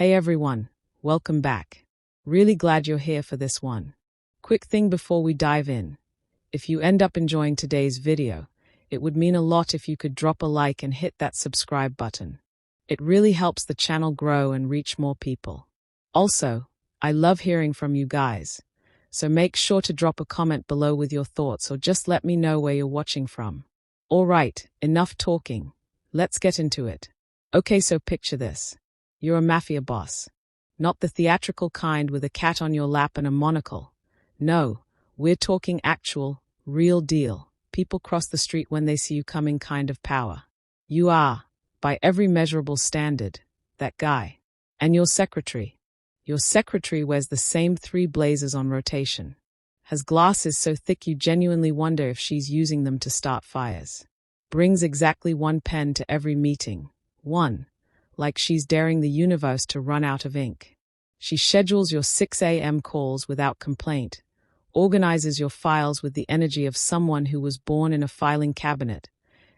Hey everyone, welcome back. Really glad you're here for this one. Quick thing before we dive in. If you end up enjoying today's video, it would mean a lot if you could drop a like and hit that subscribe button. It really helps the channel grow and reach more people. Also, I love hearing from you guys, so make sure to drop a comment below with your thoughts or just let me know where you're watching from. Alright, enough talking. Let's get into it. Okay, so picture this. You're a mafia boss. Not the theatrical kind with a cat on your lap and a monocle. No, we're talking actual, real deal. People cross the street when they see you coming kind of power. You are, by every measurable standard, that guy. And your secretary. Your secretary wears the same 3 blazers on rotation. Has glasses so thick you genuinely wonder if she's using them to start fires. Brings exactly 1 pen to every meeting. 1. Like she's daring the universe to run out of ink. She schedules your 6 a.m. calls without complaint, organizes your files with the energy of someone who was born in a filing cabinet,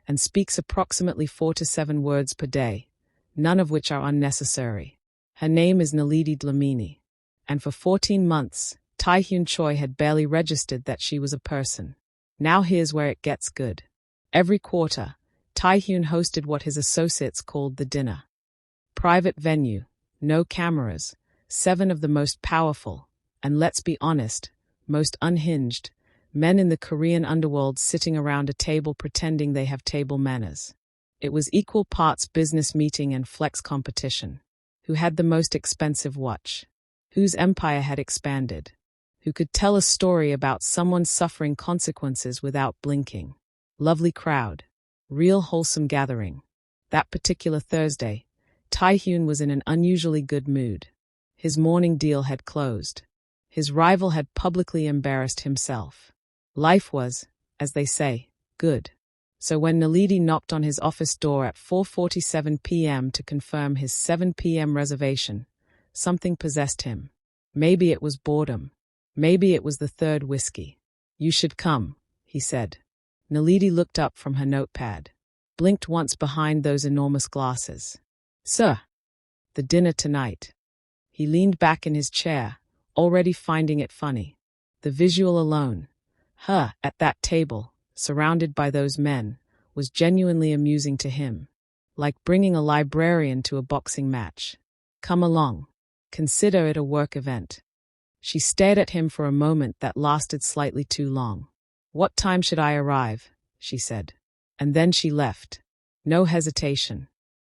and speaks approximately 4 to 7 words per day, none of which are unnecessary. Her name is Naledi Dlamini, and for 14 months, Taehyun Choi had barely registered that she was a person. Now here's where it gets good. Every quarter, Taehyun hosted what his associates called the dinner. Private venue, no cameras, 7 of the most powerful, and let's be honest, most unhinged, men in the Korean underworld sitting around a table pretending they have table manners. It was equal parts business meeting and flex competition. Who had the most expensive watch? Whose empire had expanded? Who could tell a story about someone suffering consequences without blinking? Lovely crowd. Real wholesome gathering. That particular Thursday, Taehyun was in an unusually good mood. His morning deal had closed. His rival had publicly embarrassed himself. Life was, as they say, good. So when Naledi knocked on his office door at 4:47 p.m. to confirm his 7 p.m. reservation, something possessed him. Maybe it was boredom. Maybe it was the 3rd whiskey. You should come, he said. Naledi looked up from her notepad, blinked once behind those enormous glasses. Sir, the dinner tonight. He leaned back in his chair, already finding it funny. The visual alone, her at that table, surrounded by those men, was genuinely amusing to him. Like bringing a librarian to a boxing match. Come along. Consider it a work event. She stared at him for a moment that lasted slightly too long. What time should I arrive? She said. And then she left. No hesitation.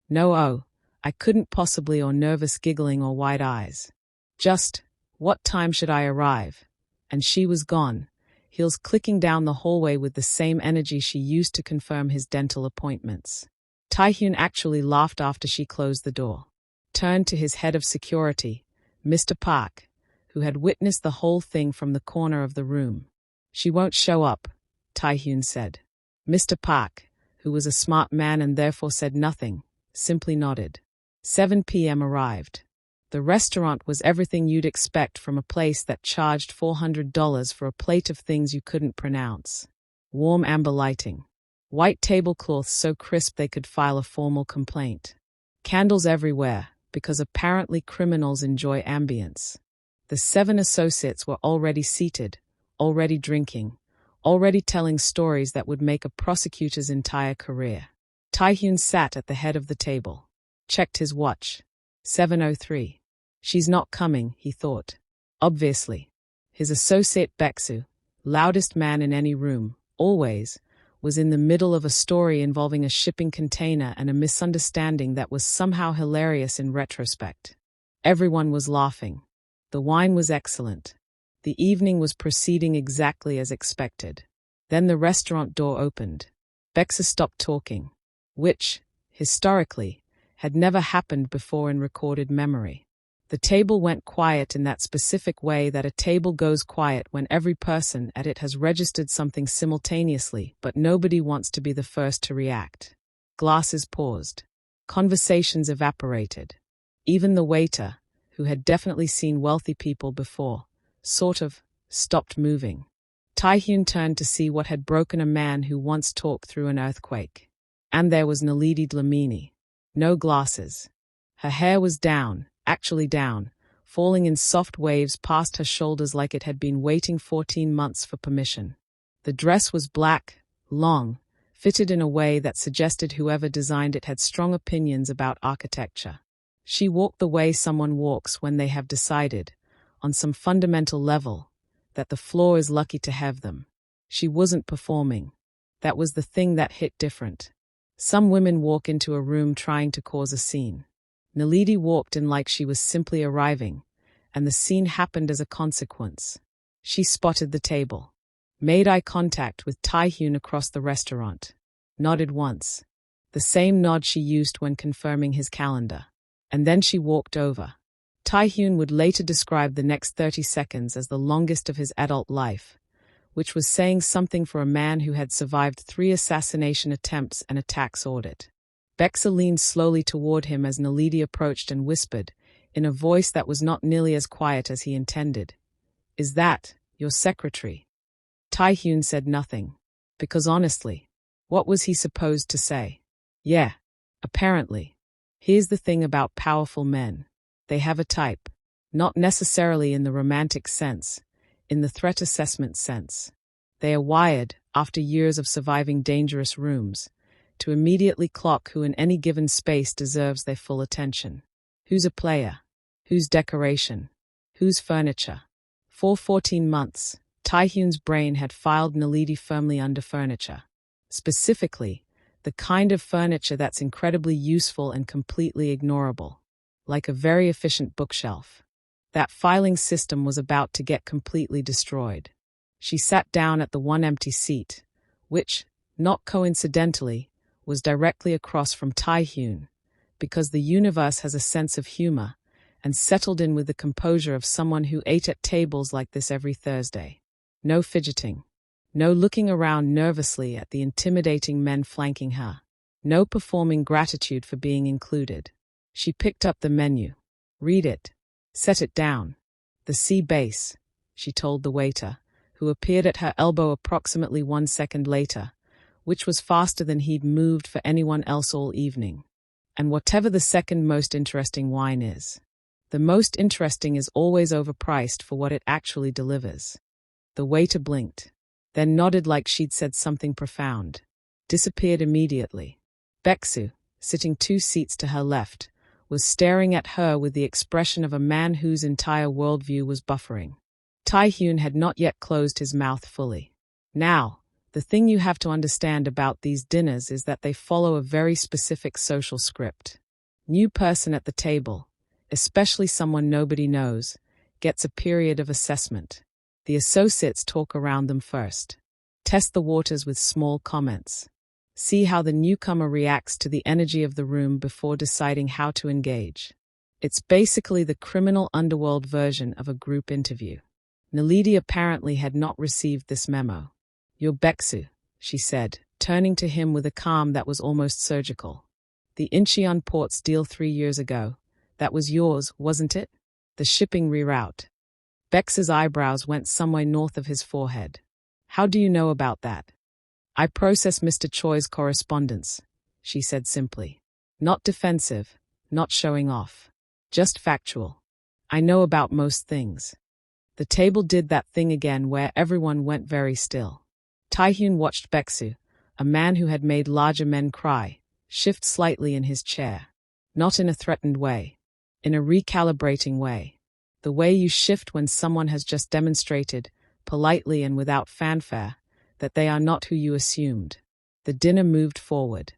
No I couldn't possibly or nervous giggling or wide eyes. Just, what time should I arrive? And she was gone, heels clicking down the hallway with the same energy she used to confirm his dental appointments. Taehyun actually laughed after she closed the door. Turned to his head of security, Mr. Park, who had witnessed the whole thing from the corner of the room. She won't show up, Taehyun said. Mr. Park, who was a smart man and therefore said nothing, simply nodded. 7 p.m. arrived. The restaurant was everything you'd expect from a place that charged $400 for a plate of things you couldn't pronounce. Warm amber lighting. White tablecloths so crisp they could file a formal complaint. Candles everywhere, because apparently criminals enjoy ambience. The 7 associates were already seated, already drinking, already telling stories that would make a prosecutor's entire career. Taehyun sat at the head of the table. Checked his watch. 7:03. She's not coming, he thought. Obviously. His associate Beksu, loudest man in any room, always, was in the middle of a story involving a shipping container and a misunderstanding that was somehow hilarious in retrospect. Everyone was laughing. The wine was excellent. The evening was proceeding exactly as expected. Then the restaurant door opened. Beksu stopped talking, which, historically, had never happened before in recorded memory. The table went quiet in that specific way that a table goes quiet when every person at it has registered something simultaneously, but nobody wants to be the first to react. Glasses paused. Conversations evaporated. Even the waiter, who had definitely seen wealthy people before, sort of, stopped moving. Taehyun turned to see what had broken a man who once talked through an earthquake. And there was Naledi Dlamini. No glasses. Her hair was down, actually down, falling in soft waves past her shoulders like it had been waiting 14 months for permission. The dress was black, long, fitted in a way that suggested whoever designed it had strong opinions about architecture. She walked the way someone walks when they have decided, on some fundamental level, that the floor is lucky to have them. She wasn't performing. That was the thing that hit different. Some women walk into a room trying to cause a scene. Naledi walked in like she was simply arriving, and the scene happened as a consequence. She spotted the table, made eye contact with Taehyun across the restaurant, nodded once, the same nod she used when confirming his calendar, and then she walked over. Taehyun would later describe the next 30 seconds as the longest of his adult life, which was saying something for a man who had survived 3 assassination attempts and a tax audit. Bexa leaned slowly toward him as Naledi approached and whispered, in a voice that was not nearly as quiet as he intended, "Is that your secretary?" Taehyun said nothing, because honestly, what was he supposed to say? Yeah, apparently. Here's the thing about powerful men. They have a type, not necessarily in the romantic sense, in the threat assessment sense. They are wired, after years of surviving dangerous rooms, to immediately clock who in any given space deserves their full attention. Who's a player? Who's decoration? Who's furniture? For 14 months, Taehyun's brain had filed Naledi firmly under furniture. Specifically, the kind of furniture that's incredibly useful and completely ignorable, like a very efficient bookshelf. That filing system was about to get completely destroyed. She sat down at the one empty seat, which, not coincidentally, was directly across from Taehyun, because the universe has a sense of humor, and settled in with the composure of someone who ate at tables like this every Thursday. No fidgeting. No looking around nervously at the intimidating men flanking her. No performing gratitude for being included. She picked up the menu. Read it. Set it down. The C base, she told the waiter, who appeared at her elbow approximately 1 second later, which was faster than he'd moved for anyone else all evening. And whatever the second most interesting wine is, the most interesting is always overpriced for what it actually delivers. The waiter blinked, then nodded like she'd said something profound, disappeared immediately. Beksu, sitting 2 seats to her left, was staring at her with the expression of a man whose entire worldview was buffering. Taehyun had not yet closed his mouth fully. Now, the thing you have to understand about these dinners is that they follow a very specific social script. New person at the table, especially someone nobody knows, gets a period of assessment. The associates talk around them first. Test the waters with small comments. See how the newcomer reacts to the energy of the room before deciding how to engage. It's basically the criminal underworld version of a group interview. Naledi apparently had not received this memo. "You're Beksu," she said, turning to him with a calm that was almost surgical. "The Incheon Ports deal 3 years ago. That was yours, wasn't it? The shipping reroute." Beksu's eyebrows went somewhere north of his forehead. "How do you know about that?" "I process Mr. Choi's correspondence," she said simply. "Not defensive, not showing off. Just factual. I know about most things." The table did that thing again where everyone went very still. Taehyun watched Beksu, a man who had made larger men cry, shift slightly in his chair. Not in a threatened way. In a recalibrating way. The way you shift when someone has just demonstrated, politely and without fanfare, that they are not who you assumed. The dinner moved forward.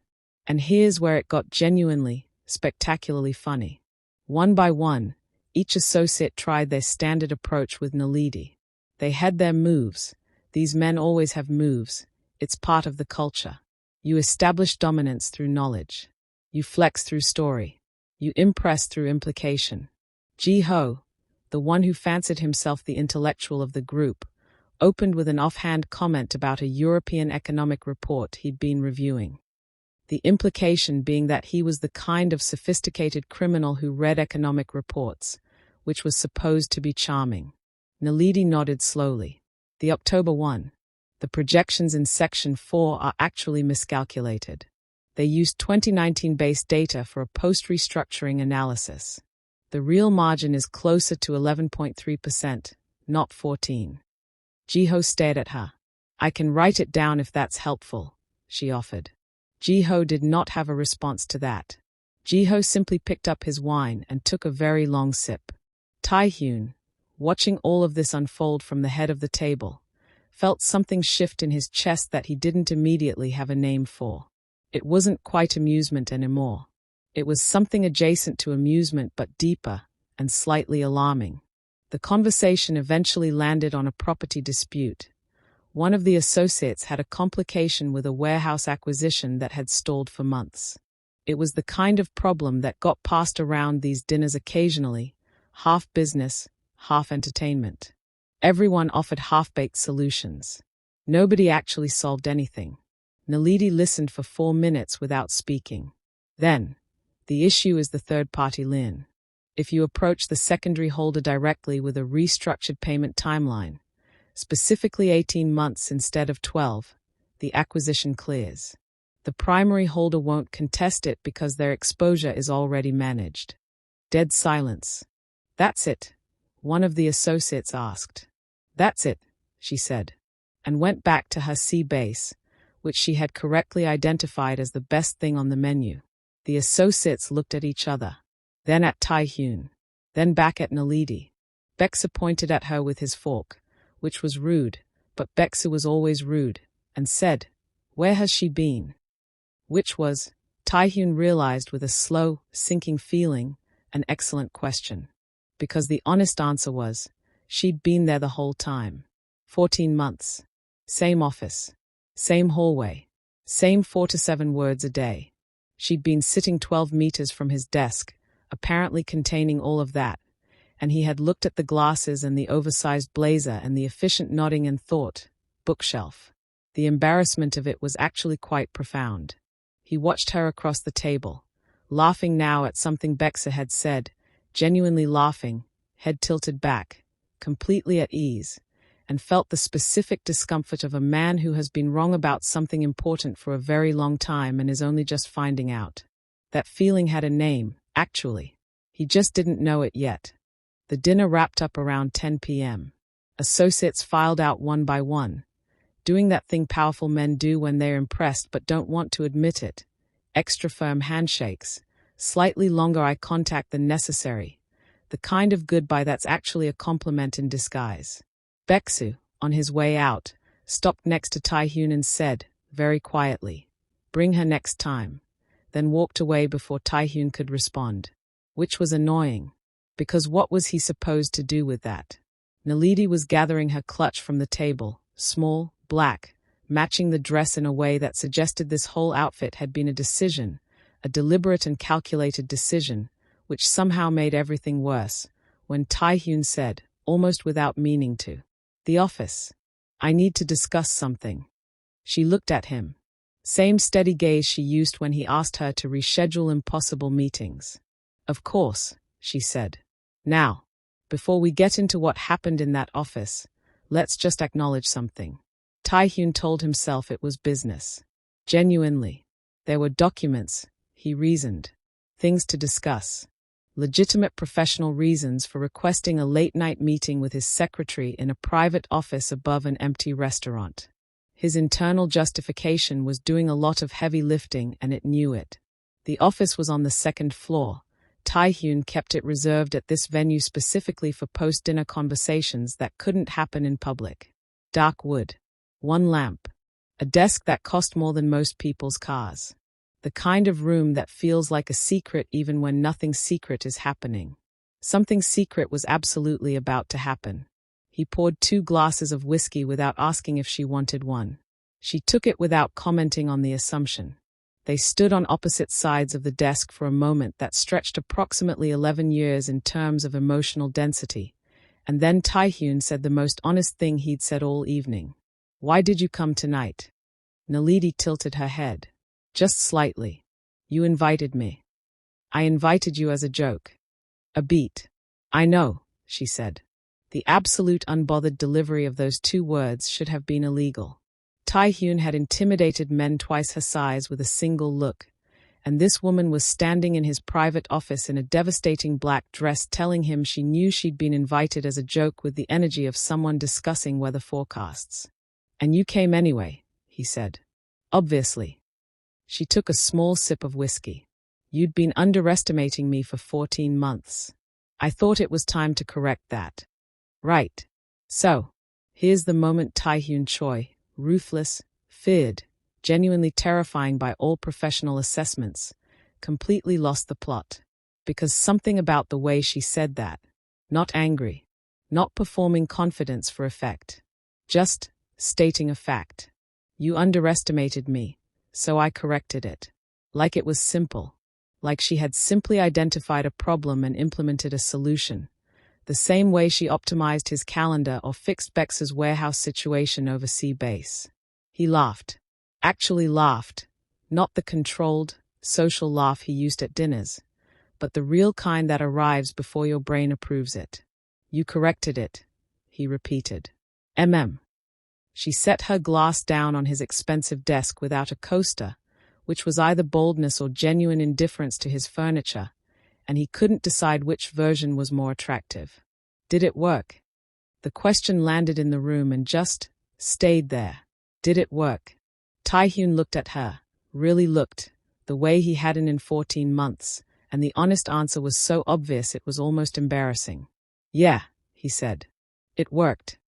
And here's where it got genuinely, spectacularly funny. One by one, each associate tried their standard approach with Naledi. They had their moves. These men always have moves. It's part of the culture. You establish dominance through knowledge. You flex through story. You impress through implication. Ji-ho, the one who fancied himself the intellectual of the group, opened with an offhand comment about a European economic report he'd been reviewing. The implication being that he was the kind of sophisticated criminal who read economic reports, which was supposed to be charming. Naledi nodded slowly. The October 1. The projections in Section 4 are actually miscalculated. They used 2019-based data for a post-restructuring analysis. The real margin is closer to 11.3%, not 14. Jiho stared at her. I can write it down if that's helpful, she offered. Jiho did not have a response to that. Jiho simply picked up his wine and took a very long sip. Taehyun, watching all of this unfold from the head of the table, felt something shift in his chest that he didn't immediately have a name for. It wasn't quite amusement anymore. It was something adjacent to amusement but deeper and slightly alarming. The conversation eventually landed on a property dispute. One of the associates had a complication with a warehouse acquisition that had stalled for months. It was the kind of problem that got passed around these dinners occasionally, half business, half entertainment. Everyone offered half-baked solutions. Nobody actually solved anything. Naledi listened for 4 minutes without speaking. Then, the issue is the third-party lien. If you approach the secondary holder directly with a restructured payment timeline, specifically 18 months instead of 12, the acquisition clears. The primary holder won't contest it because their exposure is already managed. Dead silence. That's it, one of the associates asked. That's it, she said, and went back to her C base, which she had correctly identified as the best thing on the menu. The associates looked at each other, then at Taehyun, then back at Naledi. Baeksu pointed at her with his fork, which was rude, but Baeksu was always rude, and said, "Where has she been?" Which was, Taehyun realized with a slow, sinking feeling, an excellent question. Because the honest answer was, she'd been there the whole time. 14 months. Same office. Same hallway. Same 4 to 7 words a day. She'd been sitting 12 meters from his desk, apparently containing all of that, and he had looked at the glasses and the oversized blazer and the efficient nodding and thought, bookshelf. The embarrassment of it was actually quite profound. He watched her across the table, laughing now at something Baeksu had said, genuinely laughing, head tilted back, completely at ease, and felt the specific discomfort of a man who has been wrong about something important for a very long time and is only just finding out. That feeling had a name, actually. He just didn't know it yet. The dinner wrapped up around 10 p.m. Associates filed out one by one, doing that thing powerful men do when they're impressed but don't want to admit it. Extra firm handshakes, slightly longer eye contact than necessary, the kind of goodbye that's actually a compliment in disguise. Baeksu, on his way out, stopped next to Taehyun and said, very quietly, "Bring her next time," then walked away before Taehyun could respond. Which was annoying, because what was he supposed to do with that? Naledi was gathering her clutch from the table, small, black, matching the dress in a way that suggested this whole outfit had been a decision, a deliberate and calculated decision, which somehow made everything worse, when Taehyun said, almost without meaning to, "The office. I need to discuss something." She looked at him. Same steady gaze she used when he asked her to reschedule impossible meetings. "Of course," she said. "Now, before we get into what happened in that office, let's just acknowledge something." Taehyun told himself it was business. Genuinely. There were documents, he reasoned. Things to discuss. Legitimate professional reasons for requesting a late-night meeting with his secretary in a private office above an empty restaurant. His internal justification was doing a lot of heavy lifting and it knew it. The office was on the 2nd floor. Taehyun kept it reserved at this venue specifically for post-dinner conversations that couldn't happen in public. Dark wood. 1 lamp. A desk that cost more than most people's cars. The kind of room that feels like a secret even when nothing secret is happening. Something secret was absolutely about to happen. He poured 2 glasses of whiskey without asking if she wanted one. She took it without commenting on the assumption. They stood on opposite sides of the desk for a moment that stretched approximately 11 years in terms of emotional density, and then Taehyun said the most honest thing he'd said all evening. "Why did you come tonight?" Naledi tilted her head. "Just slightly. You invited me." "I invited you as a joke." "A beat." "I know," she said. The absolute unbothered delivery of those 2 words should have been illegal. Taehyun had intimidated men twice her size with a single look, And this woman was standing in his private office in a devastating black dress, telling him she knew she'd been invited as a joke, with the energy of someone discussing weather forecasts. "And you came anyway," he said. "Obviously." She took a small sip of whiskey. "You'd been underestimating me for 14 months. I thought it was time to correct that." "Right. So, here's the moment." Tae-hyun Choi, ruthless, feared, genuinely terrifying by all professional assessments, completely lost the plot. Because something about the way she said that, not angry, not performing confidence for effect, just stating a fact. "You underestimated me, so I corrected it." Like it was simple. Like she had simply identified a problem and implemented a solution. The same way she optimized his calendar or fixed Bex's warehouse situation over sea base. He laughed. Actually laughed. Not the controlled, social laugh he used at dinners, but the real kind that arrives before your brain approves it. "You corrected it," he repeated. She set her glass down on his expensive desk without a coaster, which was either boldness or genuine indifference to his furniture, and he couldn't decide which version was more attractive. Did it work? The question landed in the room and just stayed there. Did it work? Tae-hyun looked at her, really looked, the way he hadn't in 14 months, and the honest answer was so obvious it was almost embarrassing. "Yeah," he said. "It worked."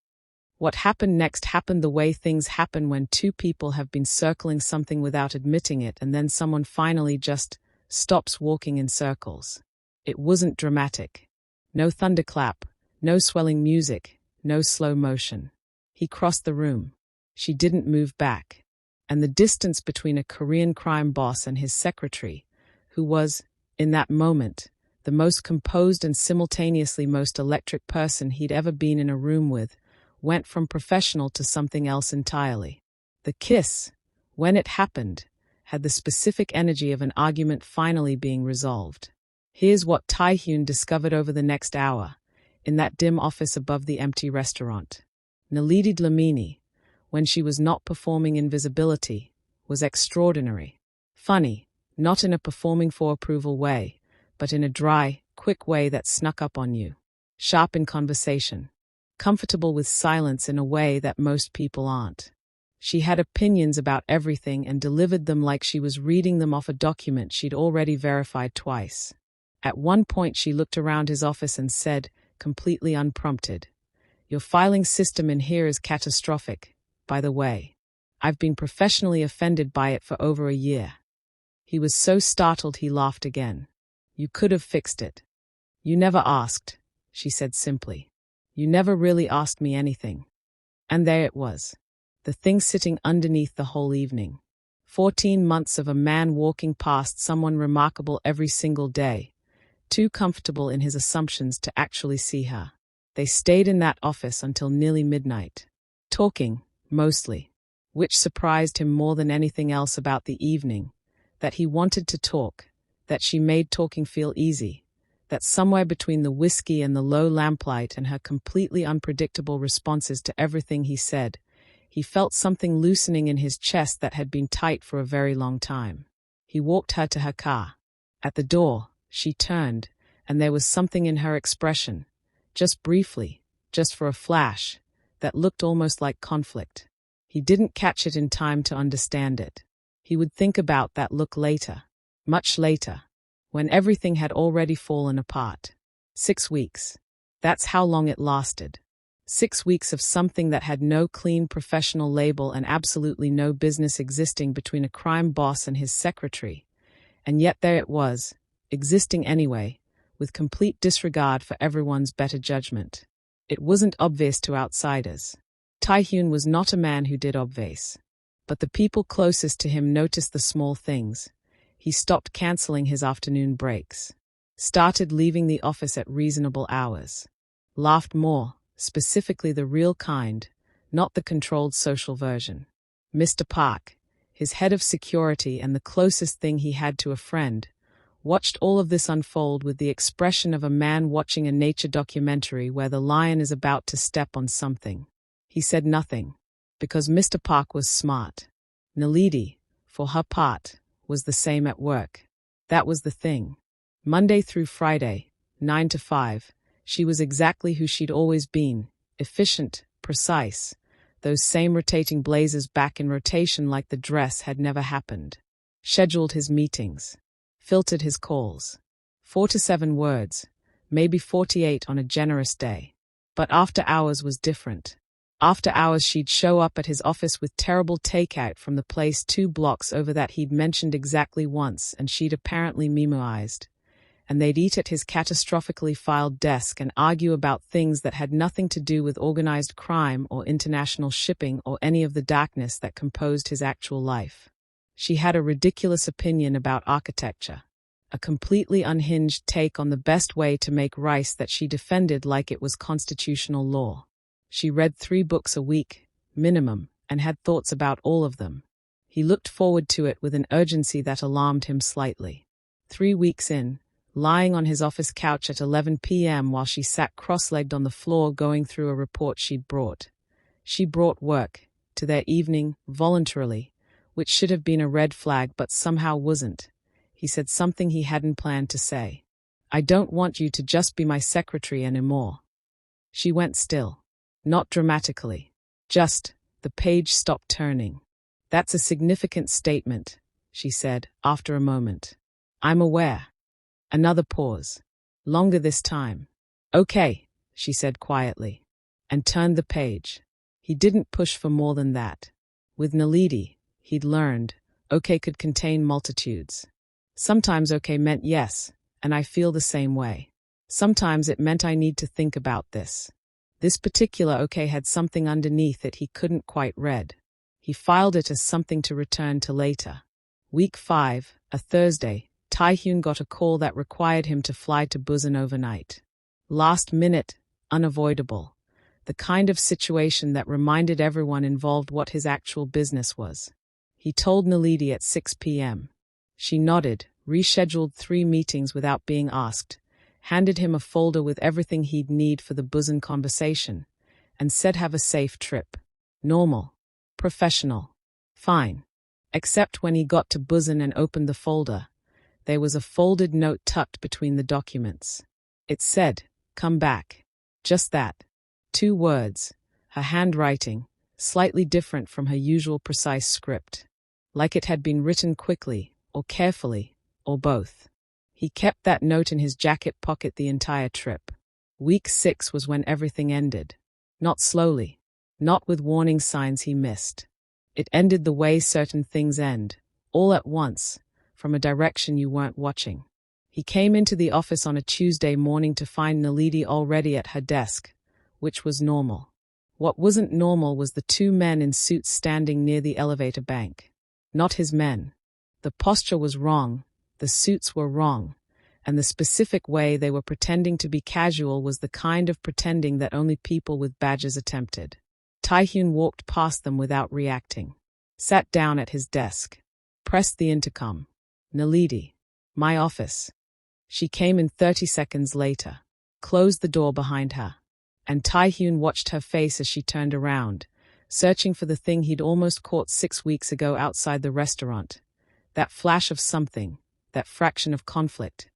What happened next happened the way things happen when two people have been circling something without admitting it, and then someone finally just stops walking in circles. It wasn't dramatic. No thunderclap, no swelling music, no slow motion. He crossed the room. She didn't move back. And the distance between a Korean crime boss and his secretary, who was, in that moment, the most composed and simultaneously most electric person he'd ever been in a room with, went from professional to something else entirely. The kiss, when it happened, had the specific energy of an argument finally being resolved. Here's what Tae-hyun discovered over the next hour, in that dim office above the empty restaurant. Naledi Dlamini, when she was not performing invisibility, was extraordinary. Funny, not in a performing for approval way, but in a dry, quick way that snuck up on you. Sharp in conversation. Comfortable with silence in a way that most people aren't. She had opinions about everything and delivered them like she was reading them off a document she'd already verified twice. At one point she looked around his office and said, completely unprompted, "Your filing system in here is catastrophic, by the way. I've been professionally offended by it for over a year." He was so startled he laughed again. "You could have fixed it." "You never asked," she said simply. "You never really asked me anything." And there it was. The thing sitting underneath the whole evening. 14 months of a man walking past someone remarkable every single day, too comfortable in his assumptions to actually see her. They stayed in that office until nearly midnight. Talking, mostly. Which surprised him more than anything else about the evening. That he wanted to talk. That she made talking feel easy. That somewhere between the whiskey and the low lamplight and her completely unpredictable responses to everything he said, he felt something loosening in his chest that had been tight for a very long time. He walked her to her car. At the door, she turned, and there was something in her expression, just briefly, just for a flash, that looked almost like conflict. He didn't catch it in time to understand it. He would think about that look later, much later, when everything had already fallen apart. 6 weeks. That's how long it lasted. 6 weeks of something that had no clean professional label and absolutely no business existing between a crime boss and his secretary. And yet there it was, existing anyway, with complete disregard for everyone's better judgment. It wasn't obvious to outsiders. Tae-hyun was not a man who did obvious. But the people closest to him noticed the small things. He stopped canceling his afternoon breaks. Started leaving the office at reasonable hours. Laughed more, specifically the real kind, not the controlled social version. Mr. Park, his head of security and the closest thing he had to a friend, watched all of this unfold with the expression of a man watching a nature documentary where the lion is about to step on something. He said nothing, because Mr. Park was smart. Naledi, for her part, was the same at work. That was the thing. Monday through Friday, 9 to 5, she was exactly who she'd always been, efficient, precise, those same rotating blazers back in rotation like the dress had never happened. Scheduled his meetings. Filtered his calls. 4 to 7 words, maybe 48 on a generous day. But after hours was different. After hours she'd show up at his office with terrible takeout from the place 2 blocks over that he'd mentioned exactly once and she'd apparently memoized. And they'd eat at his catastrophically filed desk and argue about things that had nothing to do with organized crime or international shipping or any of the darkness that composed his actual life. She had a ridiculous opinion about architecture, a completely unhinged take on the best way to make rice that she defended like it was constitutional law. She read 3 books a week, minimum, and had thoughts about all of them. He looked forward to it with an urgency that alarmed him slightly. 3 weeks in, lying on his office couch at 11 p.m. while she sat cross-legged on the floor going through a report she'd brought. She brought work to their evening voluntarily, which should have been a red flag but somehow wasn't. He said something he hadn't planned to say. "I don't want you to just be my secretary anymore." She went still. Not dramatically. Just, the page stopped turning. "That's a significant statement," she said, after a moment. "I'm aware." Another pause. Longer this time. "Okay," she said quietly, and turned the page. He didn't push for more than that. With Naledi, he'd learned, okay could contain multitudes. Sometimes okay meant yes, and I feel the same way. Sometimes it meant I need to think about this. This particular okay had something underneath it he couldn't quite read. He filed it as something to return to later. Week 5, a Thursday, Taehyun got a call that required him to fly to Busan overnight. Last minute, unavoidable. The kind of situation that reminded everyone involved what his actual business was. He told Naledi at 6 p.m. She nodded, rescheduled 3 meetings without being asked, handed him a folder with everything he'd need for the Busan conversation, and said have a safe trip. Normal. Professional. Fine. Except when he got to Busan and opened the folder. There was a folded note tucked between the documents. It said, "Come back." Just that. 2 words. Her handwriting, slightly different from her usual precise script. Like it had been written quickly, or carefully, or both. He kept that note in his jacket pocket the entire trip. Week 6 was when everything ended. Not slowly. Not with warning signs he missed. It ended the way certain things end, all at once, from a direction you weren't watching. He came into the office on a Tuesday morning to find Naledi already at her desk, which was normal. What wasn't normal was the 2 men in suits standing near the elevator bank. Not his men. The posture was wrong, the suits were wrong, and the specific way they were pretending to be casual was the kind of pretending that only people with badges attempted. Taehyun walked past them without reacting. Sat down at his desk. Pressed the intercom. "Naledi. My office." She came in 30 seconds later. Closed the door behind her. And Taehyun watched her face as she turned around, searching for the thing he'd almost caught 6 weeks ago outside the restaurant. That flash of something, that fraction of conflict.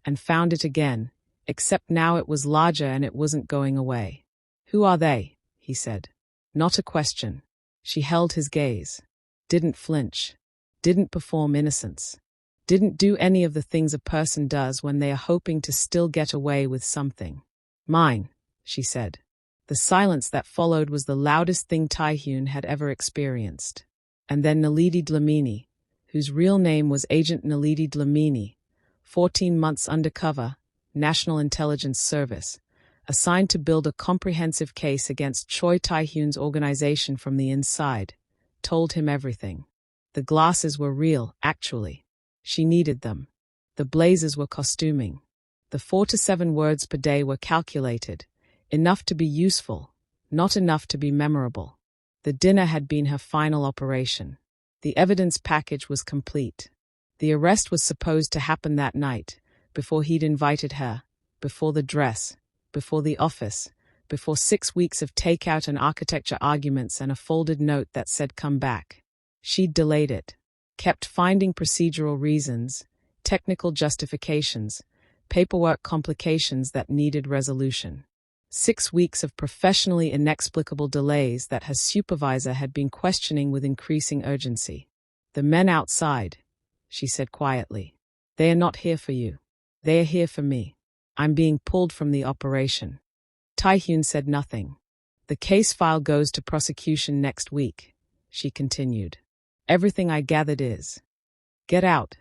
And found it again, except now it was larger and it wasn't going away. "Who are they?" he said. Not a question. She held his gaze. Didn't flinch. Didn't perform innocence. Didn't do any of the things a person does when they are hoping to still get away with something. "Mine," she said. The silence that followed was the loudest thing Taehyun had ever experienced. And then Naledi Dlamini, whose real name was Agent Naledi Dlamini, 14 months undercover, National Intelligence Service, assigned to build a comprehensive case against Choi Taehyun's organization from the inside, told him everything. The glasses were real, actually. She needed them. The blazers were costuming. The 4 to 7 words per day were calculated, enough to be useful, not enough to be memorable. The dinner had been her final operation. The evidence package was complete. The arrest was supposed to happen that night, before he'd invited her, before the dress, before the office, before 6 weeks of takeout and architecture arguments and a folded note that said "come back." She'd delayed it, kept finding procedural reasons, technical justifications, paperwork complications that needed resolution. 6 weeks of professionally inexplicable delays that her supervisor had been questioning with increasing urgency. "The men outside," she said quietly. "They are not here for you. They are here for me. I'm being pulled from the operation." Tae-hyun said nothing. "The case file goes to prosecution next week," she continued. "Everything I gathered is. Get out."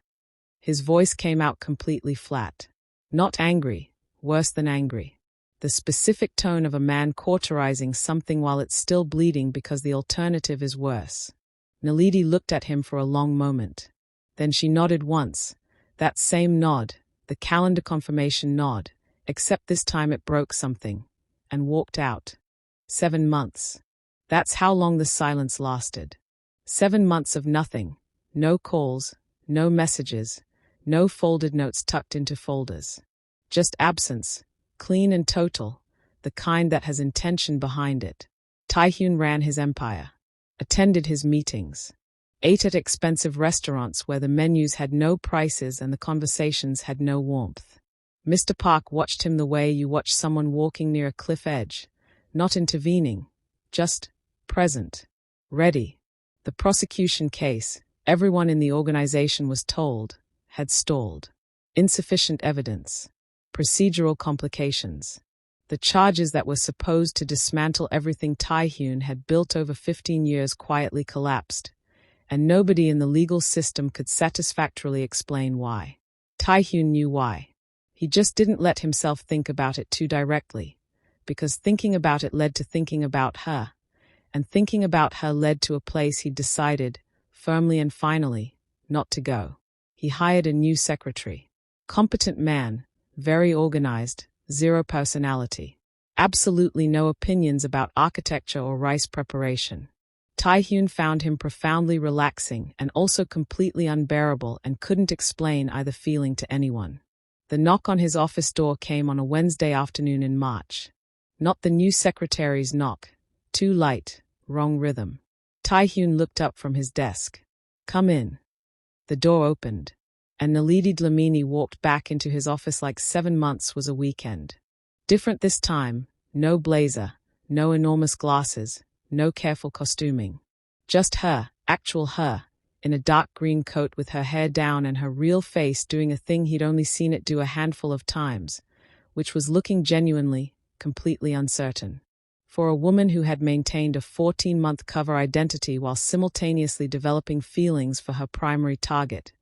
His voice came out completely flat. Not angry, worse than angry. The specific tone of a man cauterizing something while it's still bleeding because the alternative is worse. Naledi looked at him for a long moment. Then she nodded once, that same nod, the calendar confirmation nod, except this time it broke something, and walked out. 7 months. That's how long the silence lasted. 7 months of nothing. No calls, no messages, no folded notes tucked into folders. Just absence, clean and total, the kind that has intention behind it. Tae-hyun ran his empire, attended his meetings, ate at expensive restaurants where the menus had no prices and the conversations had no warmth. Mr. Park watched him the way you watch someone walking near a cliff edge, not intervening, just present, ready. The prosecution case, everyone in the organization was told, had stalled. Insufficient evidence. Procedural complications. The charges that were supposed to dismantle everything Tae-hyun had built over 15 years quietly collapsed, and nobody in the legal system could satisfactorily explain why. Tae-hyun knew why. He just didn't let himself think about it too directly, because thinking about it led to thinking about her, and thinking about her led to a place he'd decided, firmly and finally, not to go. He hired a new secretary. Competent man, very organized, zero personality. Absolutely no opinions about architecture or rice preparation. Tae-hyun found him profoundly relaxing and also completely unbearable and couldn't explain either feeling to anyone. The knock on his office door came on a Wednesday afternoon in March. Not the new secretary's knock. Too light, wrong rhythm. Tae-hyun looked up from his desk. "Come in." The door opened, and Naledi Dlamini walked back into his office like 7 months was a weekend. Different this time, no blazer, no enormous glasses, no careful costuming. Just her, actual her, in a dark green coat with her hair down and her real face doing a thing he'd only seen it do a handful of times, which was looking genuinely, completely uncertain. For a woman who had maintained a 14-month cover identity while simultaneously developing feelings for her primary target,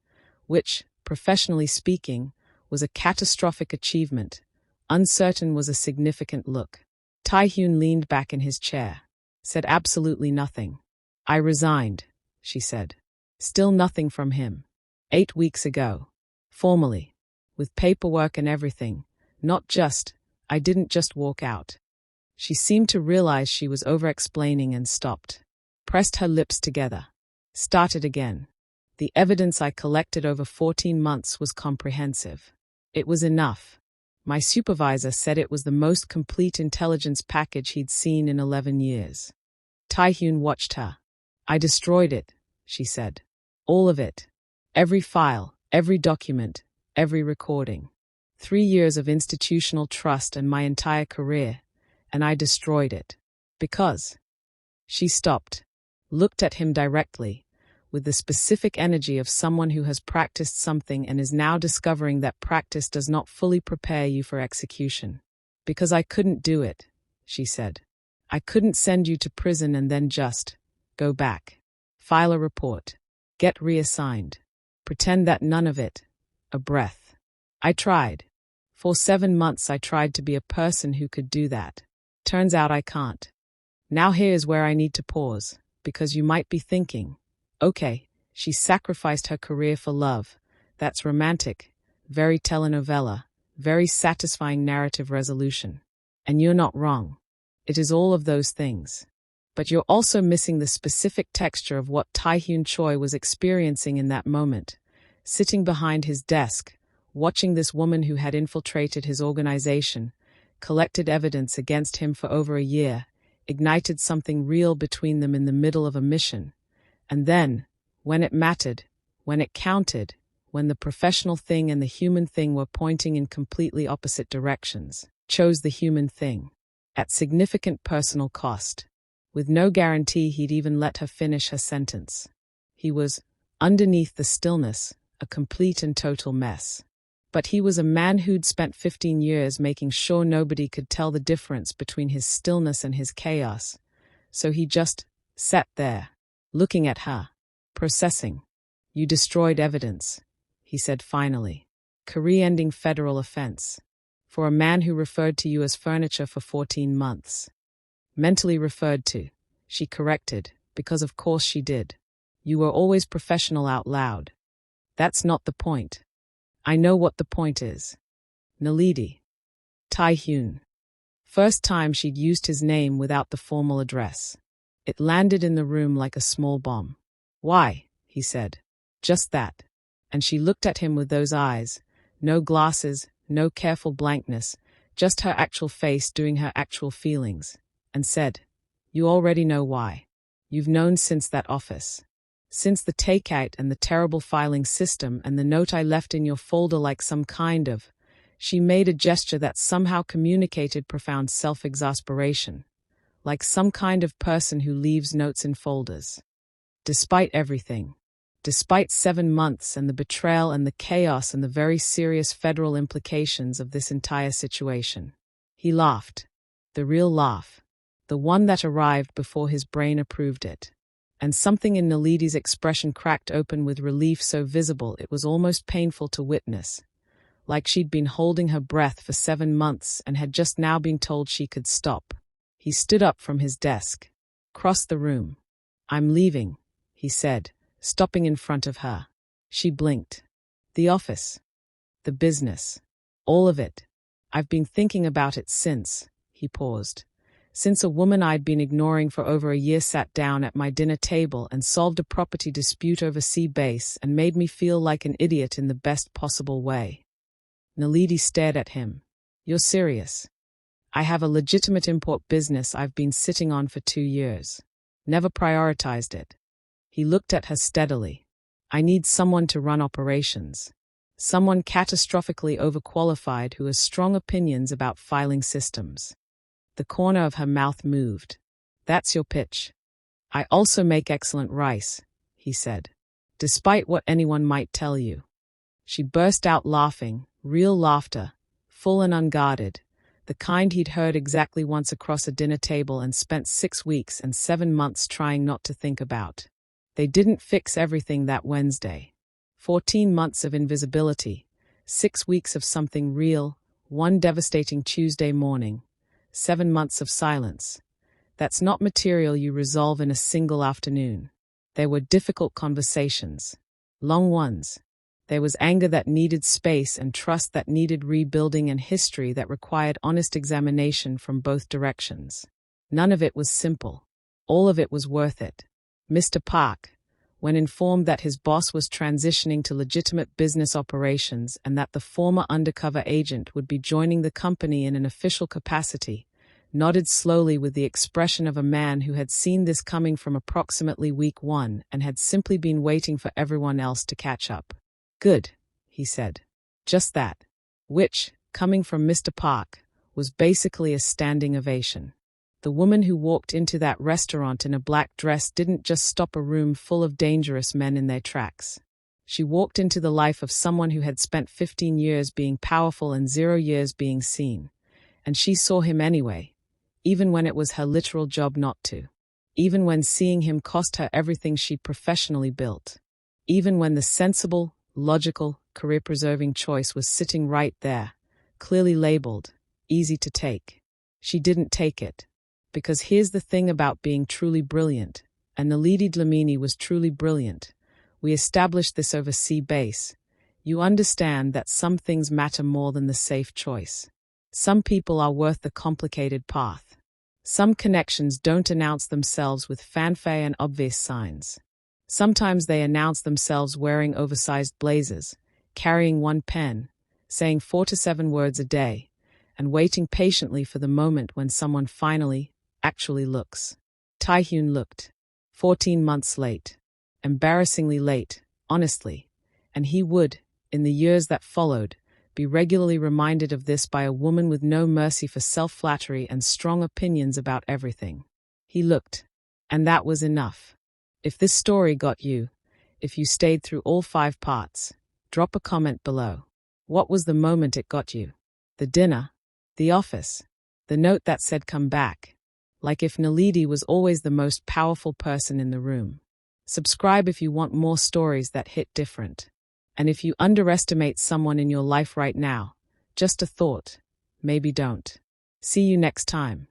which, professionally speaking, was a catastrophic achievement, uncertain was a significant look. Tae-hyun leaned back in his chair, said absolutely nothing. "I resigned," she said. Still nothing from him. 8 weeks ago. Formally. With paperwork and everything. I didn't just walk out. She seemed to realize she was over-explaining and stopped. Pressed her lips together. Started again. "The evidence I collected over 14 months was comprehensive. It was enough. My supervisor said it was the most complete intelligence package he'd seen in 11 years. Tae-hyun watched her. "I destroyed it," she said. "All of it. Every file, every document, every recording. 3 years of institutional trust and my entire career, and I destroyed it. Because..." She stopped, looked at him directly, with the specific energy of someone who has practiced something and is now discovering that practice does not fully prepare you for execution. "Because I couldn't do it," she said. "I couldn't send you to prison and then just go back. File a report. Get reassigned. Pretend that none of it. A breath. I tried. For 7 months I tried to be a person who could do that. Turns out I can't. Now here's where I need to pause, because you might be thinking, okay, she sacrificed her career for love. That's romantic, very telenovela, very satisfying narrative resolution. And you're not wrong. It is all of those things. But you're also missing the specific texture of what Tae-hyun Choi was experiencing in that moment, sitting behind his desk, watching this woman who had infiltrated his organization, collected evidence against him for over a year, ignited something real between them in the middle of a mission. And then, when it mattered, when it counted, when the professional thing and the human thing were pointing in completely opposite directions, chose the human thing, at significant personal cost, with no guarantee he'd even let her finish her sentence. He was, underneath the stillness, a complete and total mess. But he was a man who'd spent 15 years making sure nobody could tell the difference between his stillness and his chaos, so he just sat there, looking at her, processing. "You destroyed evidence," he said finally. "Career-ending federal offense. For a man who referred to you as furniture for 14 months. Mentally referred to," she corrected, because of course she did. "You were always professional out loud. That's not the point." "I know what the point is." Naledi. Tai-Hyun. First time she'd used his name without the formal address. It landed in the room like a small bomb. "Why?" he said. "Just that." And she looked at him with those eyes, no glasses, no careful blankness, just her actual face doing her actual feelings, and said, "You already know why. You've known since that office. Since the takeout and the terrible filing system and the note I left in your folder like some kind of..." She made a gesture that somehow communicated profound self-exasperation, like some kind of person who leaves notes in folders. Despite everything, despite 7 months and the betrayal and the chaos and the very serious federal implications of this entire situation. He laughed. The real laugh. The one that arrived before his brain approved it. And something in Naledi's expression cracked open with relief so visible it was almost painful to witness. Like she'd been holding her breath for 7 months and had just now been told she could stop. He stood up from his desk, crossed the room. "I'm leaving," he said, stopping in front of her. She blinked. "The office. The business. All of it. I've been thinking about it since," he paused. "Since a woman I'd been ignoring for over a year sat down at my dinner table and solved a property dispute over sea-base and made me feel like an idiot in the best possible way." Naledi stared at him. "You're serious?" "I have a legitimate import business I've been sitting on for 2 years. Never prioritized it." He looked at her steadily. "I need someone to run operations. Someone catastrophically overqualified who has strong opinions about filing systems." The corner of her mouth moved. "That's your pitch." "I also make excellent rice," he said. "Despite what anyone might tell you." She burst out laughing, real laughter, full and unguarded, the kind he'd heard exactly once across a dinner table and spent 6 weeks and 7 months trying not to think about. They didn't fix everything that Wednesday. 14 months of invisibility, 6 weeks of something real, 1 devastating Tuesday morning, 7 months of silence. That's not material you resolve in a single afternoon. There were difficult conversations. Long ones. There was anger that needed space and trust that needed rebuilding and history that required honest examination from both directions. None of it was simple. All of it was worth it. Mr. Park, when informed that his boss was transitioning to legitimate business operations and that the former undercover agent would be joining the company in an official capacity, nodded slowly with the expression of a man who had seen this coming from approximately week 1 and had simply been waiting for everyone else to catch up. "Good," he said. Just that. Which, coming from Mr. Park, was basically a standing ovation. The woman who walked into that restaurant in a black dress didn't just stop a room full of dangerous men in their tracks. She walked into the life of someone who had spent 15 years being powerful and 0 years being seen. And she saw him anyway, even when it was her literal job not to. Even when seeing him cost her everything she'd professionally built. Even when the sensible, logical, career-preserving choice was sitting right there, clearly labeled, easy to take. She didn't take it. Because here's the thing about being truly brilliant, and Naledi Dlamini was truly brilliant. We established this over sea-base. You understand that some things matter more than the safe choice. Some people are worth the complicated path. Some connections don't announce themselves with fanfare and obvious signs. Sometimes they announce themselves wearing oversized blazers, carrying 1 pen, saying 4 to 7 words a day, and waiting patiently for the moment when someone finally, actually looks. Tai-Hyun looked. 14 months late. Embarrassingly late, honestly. And he would, In the years that followed, be regularly reminded of this by a woman with no mercy for self-flattery and strong opinions about everything. He looked, and that was enough. If this story got you, if you stayed through all 5 parts, drop a comment below. What was the moment it got you? The dinner? The office? The note that said come back? Like if Naledi was always the most powerful person in the room. Subscribe if you want more stories that hit different. And if you underestimate someone in your life right now, just a thought, maybe don't. See you next time.